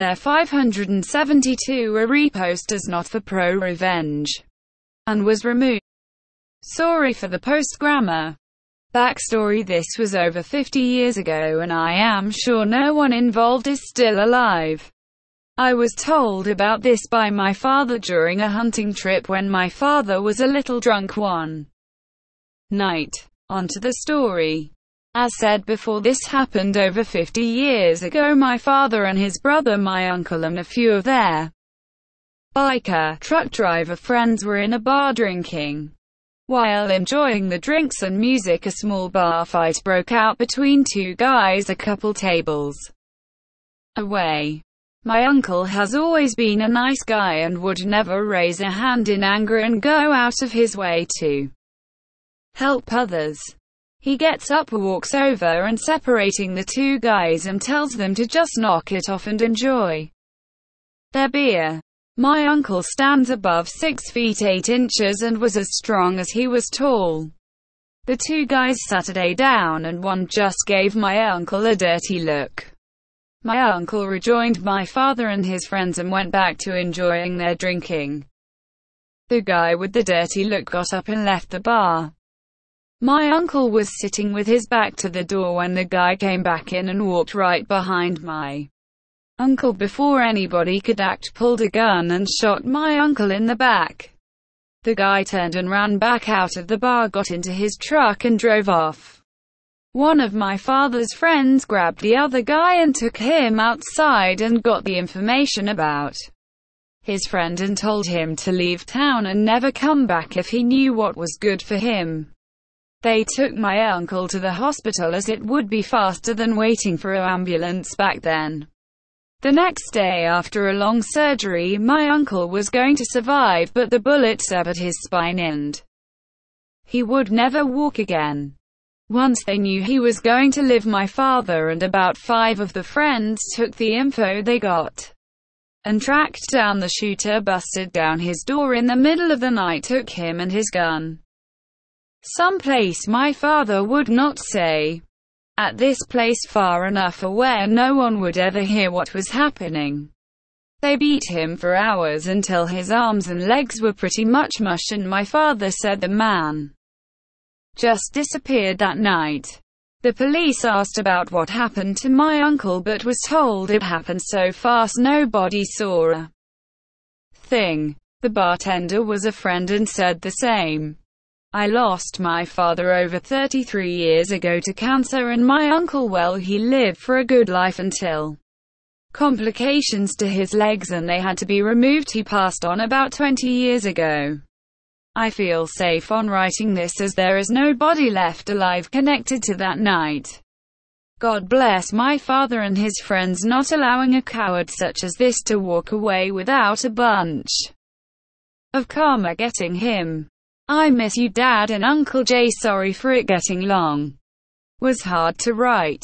Their 572 a repost as not for pro-revenge, and was removed. Sorry for the post-grammar. Backstory: this was over 50 years ago and I am sure no one involved is still alive. I was told about this by my father during a hunting trip when my father was a little drunk one night. On to the story. As said before, this happened over 50 years ago. My father and his brother, my uncle and a few of their biker, truck driver friends were in a bar drinking. While enjoying the drinks and music, a small bar fight broke out between two guys a couple tables away. My uncle has always been a nice guy and would never raise a hand in anger and go out of his way to help others. He gets up, walks over and separating the two guys and tells them to just knock it off and enjoy their beer. My uncle stands above 6 feet 8 inches and was as strong as he was tall. The two guys sat down and one just gave my uncle a dirty look. My uncle rejoined my father and his friends and went back to enjoying their drinking. The guy with the dirty look got up and left the bar. My uncle was sitting with his back to the door when the guy came back in and walked right behind my uncle. Before anybody could act, pulled a gun and shot my uncle in the back. The guy turned and ran back out of the bar, got into his truck and drove off. One of my father's friends grabbed the other guy and took him outside and got the information about his friend and told him to leave town and never come back if he knew what was good for him. They took my uncle to the hospital as it would be faster than waiting for an ambulance back then. The next day, after a long surgery, my uncle was going to survive, but the bullet severed his spine and he would never walk again. Once they knew he was going to live, my father and about 5 of the friends took the info they got and tracked down the shooter, busted down his door in the middle of the night, took him and his gun someplace my father would not say. At this place far enough away no one would ever hear what was happening. They beat him for hours until his arms and legs were pretty much mush, and my father said the man just disappeared that night. The police asked about what happened to my uncle but was told it happened so fast nobody saw a thing. The bartender was a friend and said the same. I lost my father over 33 years ago to cancer, and my uncle, well, he lived for a good life until complications to his legs and they had to be removed. He passed on about 20 years ago. I feel safe on writing this as there is nobody left alive connected to that night. God bless my father and his friends, not allowing a coward such as this to walk away without a bunch of karma getting him. I miss you, Dad and Uncle Jay. Sorry for it getting long. Was hard to write.